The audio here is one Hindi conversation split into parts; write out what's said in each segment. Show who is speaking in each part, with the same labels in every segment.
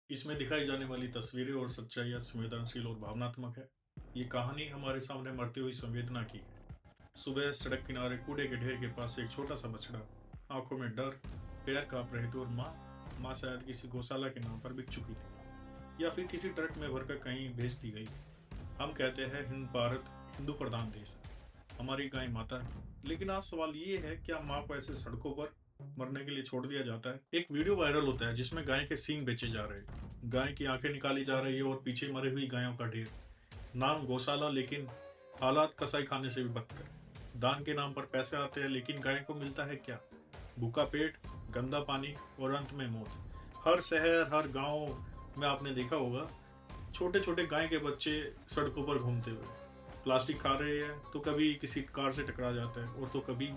Speaker 1: इसमें दिखाई जाने वाली तस्वीरें और सच्चाइयाँ संवेदनशील और भावनात्मक है। ये कहानी हमारे सामने मरती हुई संवेदना की है। सुबह सड़क किनारे कूड़े के ढेर के पास एक छोटा सा बछड़ा, आंखों में डर, पैर कांप रहे थे और माँ शायद किसी गौशाला के नाम पर बिक चुकी थी या फिर किसी ट्रक में भरकर कहीं भेज दी गई। हम कहते हैं हिंद भारत हिंदू प्रधान देश है, हमारी गाय माता है। लेकिन आज सवाल ये है, क्या माँ को ऐसे सड़कों पर मरने के लिए छोड़ दिया जाता है? एक वीडियो वायरल होता है जिसमें गाय के सींग बेचे जा रहे हैं, गाय की आंखें निकाली जा रही है और पीछे मरी हुई गायों का ढेर। नाम गौशाला, लेकिन हालात कसाई खाने से भी बदतर। दान के नाम पर पैसे आते हैं, लेकिन गाय को मिलता है क्या? भूखा पेट, गंदा पानी और अंत में मौत। हर शहर, हर गांव में आपने देखा होगा छोटे छोटे गाय के बच्चे सड़कों पर घूमते हुए प्लास्टिक खा रहे हैं, तो कभी किसी कार से टकरा जाता है और तो कभी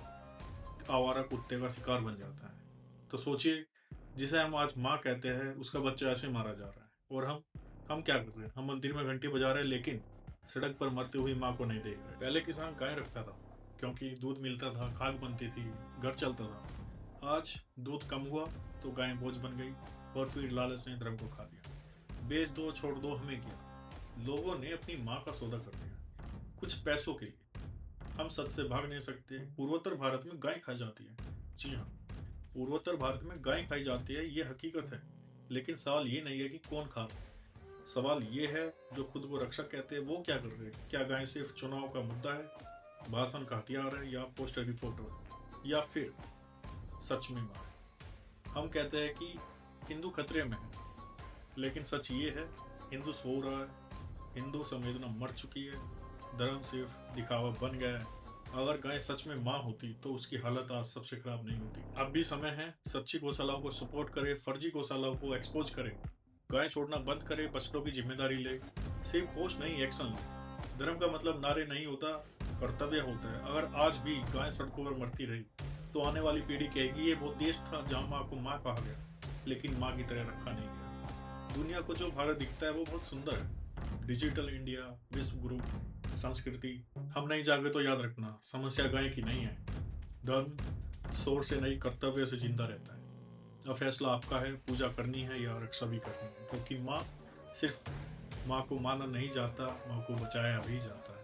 Speaker 1: आवारा कुत्ते का शिकार बन जाता है। तो सोचिए, जिसे हम आज माँ कहते हैं उसका बच्चा ऐसे मारा जा रहा है, और हम क्या कर रहे हैं? हम मंदिर में घंटी बजा रहे हैं, लेकिन सड़क पर मरती हुई माँ को नहीं देख रहे। पहले किसान गाय रखता था क्योंकि दूध मिलता था, खाद बनती थी, घर चलता था। आज दूध कम हुआ तो गाय बोझ बन गई, और फिर लालच ने धर्म को खा लिया। बेच दो, छोड़ दो, हमें क्या? लोगों ने अपनी माँ का सौदा कर दिया कुछ पैसों के लिए। हम सच से भाग नहीं सकते। पूर्वोत्तर भारत में गाय खाई जाती है। जी हाँ, पूर्वोत्तर भारत में गाय खाई जाती है, ये हकीकत है। लेकिन सवाल ये नहीं है कि कौन खा रहा है। सवाल ये है, जो खुद को रक्षक कहते हैं वो क्या कर रहे हैं? क्या गाय सिर्फ चुनाव का मुद्दा है, भाषण का हथियार है, या पोस्टर की फोटो है, या फिर सच में मां है? हम कहते हैं कि हिंदू खतरे में है, लेकिन सच ये है, हिंदू सो रहा है, हिंदू संवेदना मर चुकी है, धर्म सिर्फ दिखावा बन गया है। अगर गाय सच में माँ होती तो उसकी हालत आज सबसे खराब नहीं होती। अब भी समय है, सच्ची गौशालाओं को सपोर्ट करे, फर्जी गौशालाओं को एक्सपोज करे, गाय छोड़ना बंद करे, बछड़ों की जिम्मेदारी ले। सिर्फ पोस्ट नहीं, एक्शन ले। धर्म का मतलब नारे नहीं होता, कर्तव्य होता है। अगर आज भी गाय सड़कों पर मरती रही तो आने वाली पीढ़ी कहेगी ये वो देश था जहाँ माँ को माँ कहा गया, लेकिन माँ की तरह रखा नहीं गया। दुनिया को जो भारत दिखता है वो बहुत सुंदर है, डिजिटल इंडिया, विश्व गुरु, संस्कृति। हम नहीं जागे तो याद रखना, समस्या गाय की नहीं है। धर्म शोर से नहीं, कर्तव्य से जिंदा रहता है। अब फैसला आपका है, पूजा करनी है या रक्षा भी करनी है, क्योंकि माँ सिर्फ माँ को माना नहीं जाता, माँ को बचाया भी जाता है।